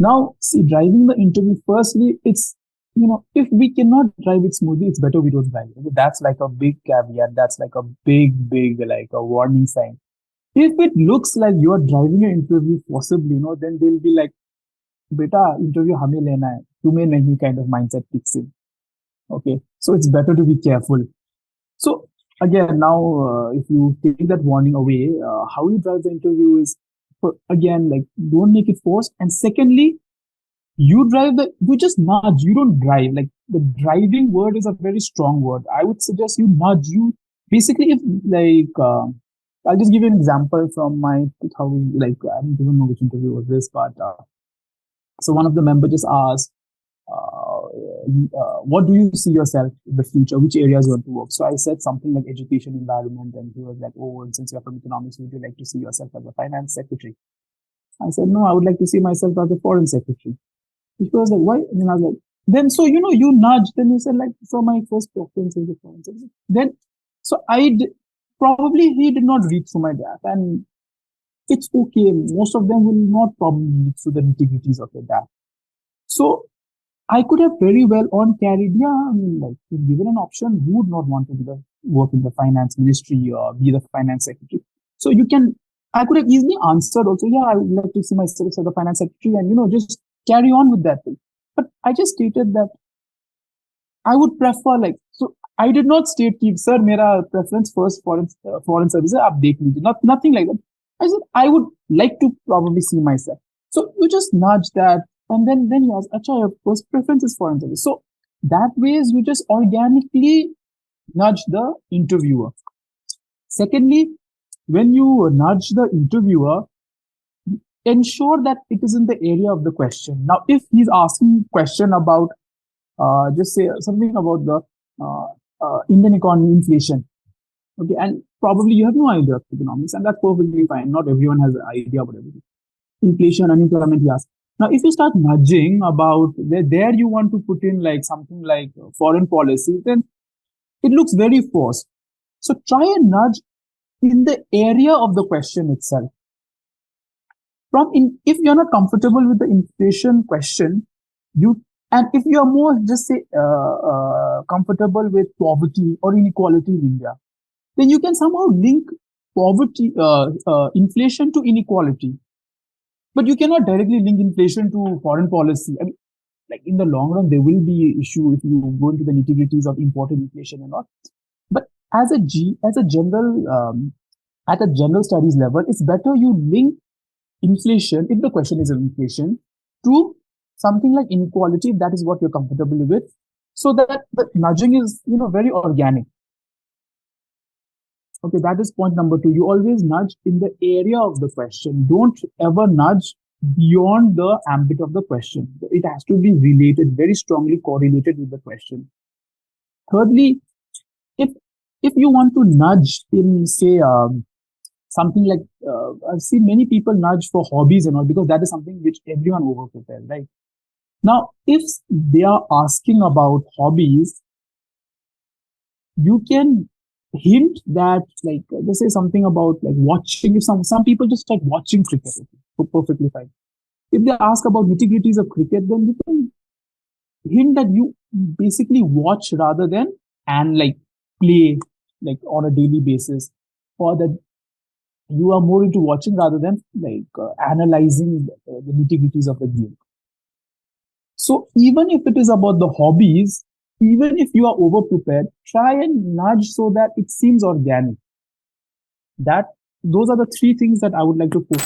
Now, see, driving the interview, firstly, it's, if we cannot drive it smoothly, it's better we don't drive it. Okay, that's like a big caveat. That's like a big, like a warning sign. If it looks like you're driving an interview, possibly, then they'll be like, beta, interview hame lena hai, tumhe nahi kind of mindset kicks in. Okay, so it's better to be careful. So again, now if you take that warning away, how you drive the interview is, again, like, don't make it forced. And secondly, you just nudge, you don't drive. Like, the driving word is a very strong word. I would suggest you nudge. You basically, if I'll just give you an example from my 2000, I don't even know which interview was this, but so one of the members just asked, what do you see yourself in the future? Which areas you want to work? So I said something like education, environment, and he was like, oh, and since you're from economics, would you like to see yourself as a finance secretary? I said, no, I would like to see myself as a foreign secretary. He was like, why? And I was like, then, so, you nudge. Then you said, like, so my first preference is the foreign secretary. Then, so probably he did not read through my DAF, and it's okay. Most of them will not probably read through the nitty-gritties of the DAF. So I could have very well carried, like, if given an option, who would not want to work in the finance ministry or be the finance secretary? So I could have easily answered also, I would like to see myself as the finance secretary and, just carry on with that thing. But I just stated that I would prefer, so I did not state, sir, mera preference first foreign services, aap dekh lijiye. Nothing like that. I said, I would like to probably see myself. So you just nudge that. And then he asks, acha, your first preference is foreign service. So that way is you just organically nudge the interviewer. Secondly, when you nudge the interviewer, ensure that it is in the area of the question. Now, if he's asking a question about, just say something about the Indian economy, inflation. Okay, and probably you have no idea of economics, and that's perfectly fine. Not everyone has an idea about everything. Inflation, unemployment, he asks. Now, if you start nudging about there you want to put in like something like foreign policy, then it looks very forced. So try and nudge in the area of the question itself. If you're not comfortable with the inflation question, and if you're more, just say, comfortable with poverty or inequality in India, then you can somehow link poverty, inflation to inequality. But you cannot directly link inflation to foreign policy. I mean, like, in the long run, there will be issue if you go into the nitty-gritties of imported inflation or not. But at a general studies level, it's better you link inflation, if the question is inflation, to something like inequality, if that is what you're comfortable with, so that the nudging is, very organic. Okay, that is point number 2. You always nudge in the area of the question. Don't ever nudge beyond the ambit of the question. It has to be related, very strongly correlated with the question. Thirdly, if you want to nudge in, say, something like, I've seen many people nudge for hobbies and all, because that is something which everyone over-prepares, right? Now, if they are asking about hobbies, you can hint that, like, they say something about like watching. If some people just like watching cricket, okay, perfectly fine. If they ask about nitty-gritties of cricket, then you can hint that you basically watch rather than like play like on a daily basis, or that you are more into watching rather than like analyzing the nitty-gritties of the game. So even if it is about the hobbies, even if you are over-prepared, try and nudge so that it seems organic. Those are the 3 things that I would like to focus